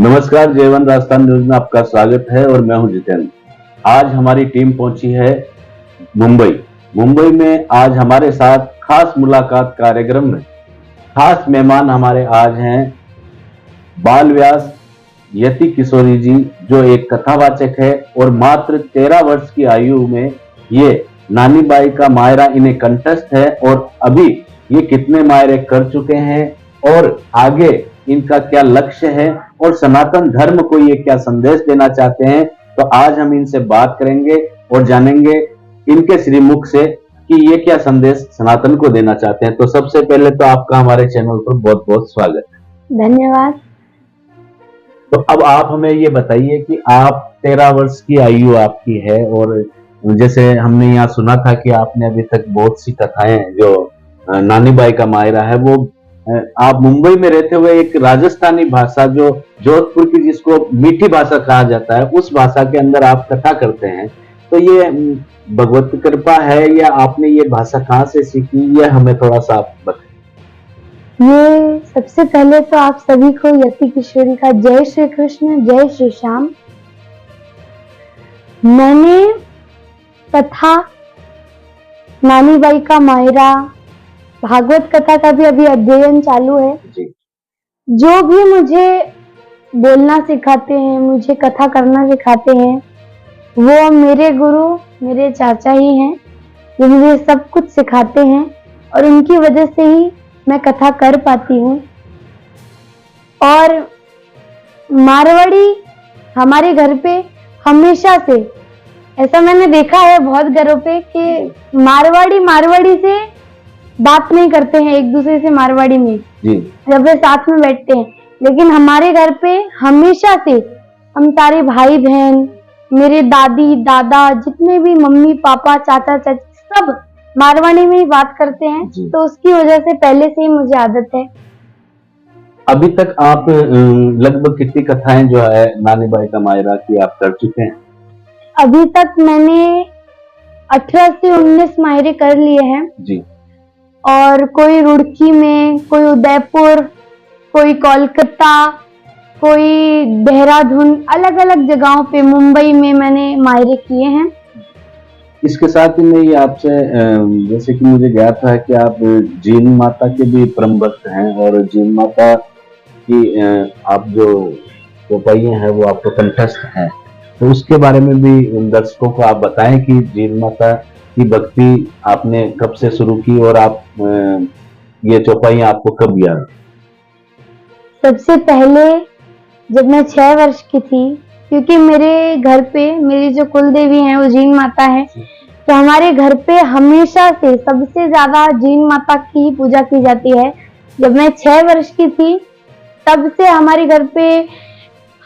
नमस्कार, J1 Rajasthan news में आपका स्वागत है और मैं हूं जितेंद्र। आज हमारी टीम पहुंची है मुंबई में आज हमारे साथ खास मुलाकात कार्यक्रम में खास मेहमान हमारे आज हैं बाल व्यास यति किशोरी जी, जो एक कथावाचक है और मात्र 13 वर्ष की आयु में ये नानी बाई का मायरा इन्हें कंठस्थ है और अभी ये कितने मायरे कर चुके हैं और आगे इनका क्या लक्ष्य है और सनातन धर्म को ये क्या संदेश देना चाहते हैं। तो आज हम इनसे बात करेंगे और जानेंगे इनके श्रीमुख से कि ये क्या संदेश सनातन को देना चाहते हैं। तो सबसे पहले तो आपका हमारे चैनल पर बहुत बहुत स्वागत है। धन्यवाद। तो अब आप हमें ये बताइए कि आप 13 वर्ष की आयु आपकी है और जैसे हमने यहाँ सुना था कि आपने अभी तक बहुत सी कथाएं जो नानी बाई का मायरा है वो आप मुंबई में रहते हुए एक राजस्थानी भाषा जो जोधपुर की जिसको मीठी भाषा कहा जाता है उस भाषा के अंदर आप कथा करते हैं। तो ये भगवत कृपा है या आपने ये भाषा कहाँ से सीखी, ये हमें थोड़ा सा आप बताएं। ये सबसे पहले तो आप सभी को यति किशोरी का जय श्री कृष्ण, जय श्री श्याम। मैंने कथा नानी बाई का मायरा, भागवत कथा का भी अभी अध्ययन चालू है जी। जो भी मुझे बोलना सिखाते हैं, मुझे कथा करना सिखाते हैं, वो मेरे गुरु मेरे चाचा ही हैं जो मुझे सब कुछ सिखाते हैं और उनकी वजह से ही मैं कथा कर पाती हूँ। और मारवाड़ी हमारे घर पे हमेशा से ऐसा मैंने देखा है बहुत घरों पे कि मारवाड़ी से बात नहीं करते हैं एक दूसरे से मारवाड़ी में जी। जब वे साथ में बैठते हैं, लेकिन हमारे घर पे हमेशा से हम सारे भाई बहन, मेरे दादी दादा, जितने भी मम्मी पापा चाचा चाची सब मारवाड़ी में ही बात करते हैं। तो उसकी वजह से पहले से ही मुझे आदत है। अभी तक आप लगभग कितनी कथाएं जो है नानी बाई का मायरा की आप कर चुके हैं? अभी तक मैंने 18 से 19 मायरे कर लिए हैं जी। और कोई रुड़की में, कोई उदयपुर, कोई कोलकाता, कोई देहरादून, अलग अलग जगहों पे, मुंबई में मैंने मायरे किए हैं। इसके साथ ही मैं ये आपसे जैसे कि मुझे ज्ञात है कि आप जीन माता के भी परम भक्त हैं और जीन माता की आप जो चौपाइयां हैं वो आपको कंठस्थ हैं, तो उसके बारे में भी दर्शकों को आप बताएं कि जीन माता की भक्ति आपने कब से शुरू की और आप ये चौपाइयां आपको कब याद? सबसे पहले जब मैं 6 वर्ष की थी, क्योंकि मेरे घर पे मेरी जो कुल देवी है वो जीन माता है, तो हमारे घर पे हमेशा से सबसे ज्यादा जीन माता की ही पूजा की जाती है। जब मैं 6 वर्ष की थी तब से हमारे घर पे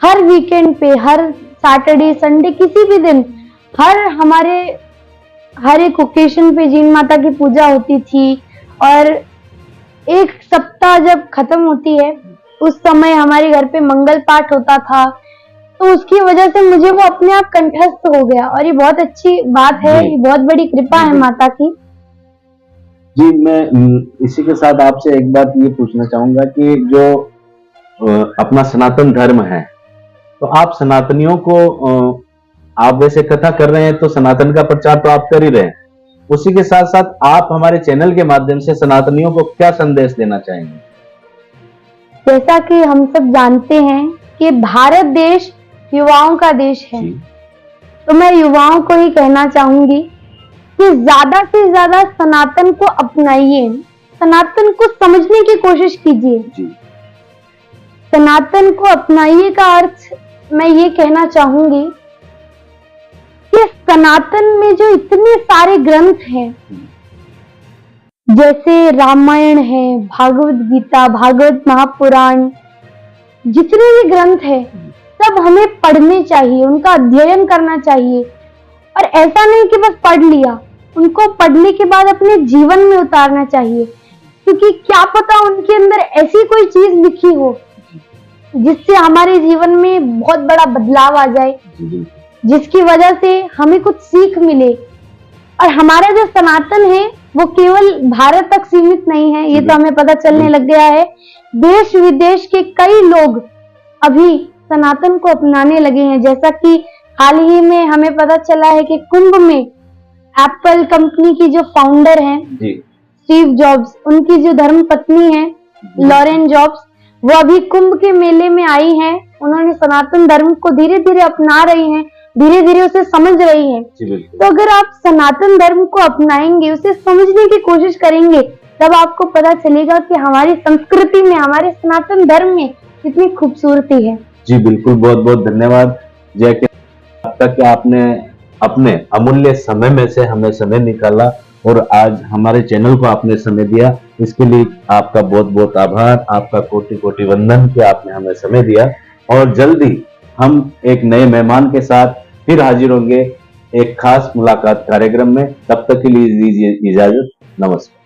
हर वीकेंड पे, हर सैटरडे संडे, किसी भी दिन, हर एक ओकेशन पे जीन माता की पूजा होती थी। और एक सप्ताह जब खत्म होती है उस समय हमारे घर पे मंगल पाठ होता था, तो उसकी वजह से मुझे वो अपने आप कंठस्थ हो गया और ये बहुत अच्छी बात है, ये बहुत बड़ी कृपा है माता की। जी, मैं इसी के साथ आपसे एक बात ये पूछना चाहूंगा कि जो अपना सनातन धर्म है, तो आप सनातनियों को आप वैसे कथा कर रहे हैं तो सनातन का प्रचार तो आप कर ही रहे हैं, उसी के साथ साथ आप हमारे चैनल के माध्यम से सनातनियों को क्या संदेश देना चाहेंगे? जैसा कि हम सब जानते हैं कि भारत देश युवाओं का देश है, तो मैं युवाओं को ही कहना चाहूंगी कि ज्यादा से ज्यादा सनातन को अपनाइए, सनातन को समझने की कोशिश कीजिए। सनातन को अपनाइए का अर्थ मैं ये कहना चाहूंगी कि सनातन में जो इतने सारे ग्रंथ हैं, जैसे रामायण है, भागवत गीता, भागवत महापुराण, जितने भी ग्रंथ है सब हमें पढ़ने चाहिए, उनका अध्ययन करना चाहिए। और ऐसा नहीं कि बस पढ़ लिया, उनको पढ़ने के बाद अपने जीवन में उतारना चाहिए, क्योंकि क्या पता उनके अंदर ऐसी कोई चीज लिखी हो जिससे हमारे जीवन में बहुत बड़ा बदलाव आ जाए, जिसकी वजह से हमें कुछ सीख मिले। और हमारा जो सनातन है वो केवल भारत तक सीमित नहीं है, ये तो हमें पता चलने लग गया है। देश विदेश के कई लोग अभी सनातन को अपनाने लगे हैं। जैसा कि हाल ही में हमें पता चला है कि कुंभ में एप्पल कंपनी की जो फाउंडर हैं स्टीव जॉब्स, उनकी जो धर्म पत्नी है लॉरेन जॉब्स, वो अभी कुंभ के मेले में आई हैं। उन्होंने सनातन धर्म को धीरे धीरे अपना रही हैं, धीरे धीरे उसे समझ रही हैं। तो अगर आप सनातन धर्म को अपनाएंगे, उसे समझने की कोशिश करेंगे, तब आपको पता चलेगा कि हमारी संस्कृति में, हमारे सनातन धर्म में कितनी खूबसूरती है। जी बिल्कुल, बहुत बहुत धन्यवाद जय के आपका कि आपने अपने अमूल्य समय में से हमें समय निकाला और आज हमारे चैनल को आपने समय दिया। इसके लिए आपका बहुत बहुत आभार, आपका कोटि कोटि वंदन कि आपने हमें समय दिया। और जल्दी हम एक नए मेहमान के साथ फिर हाजिर होंगे एक खास मुलाकात कार्यक्रम में। तब तक के लिए दीजिए इजाजत। नमस्कार।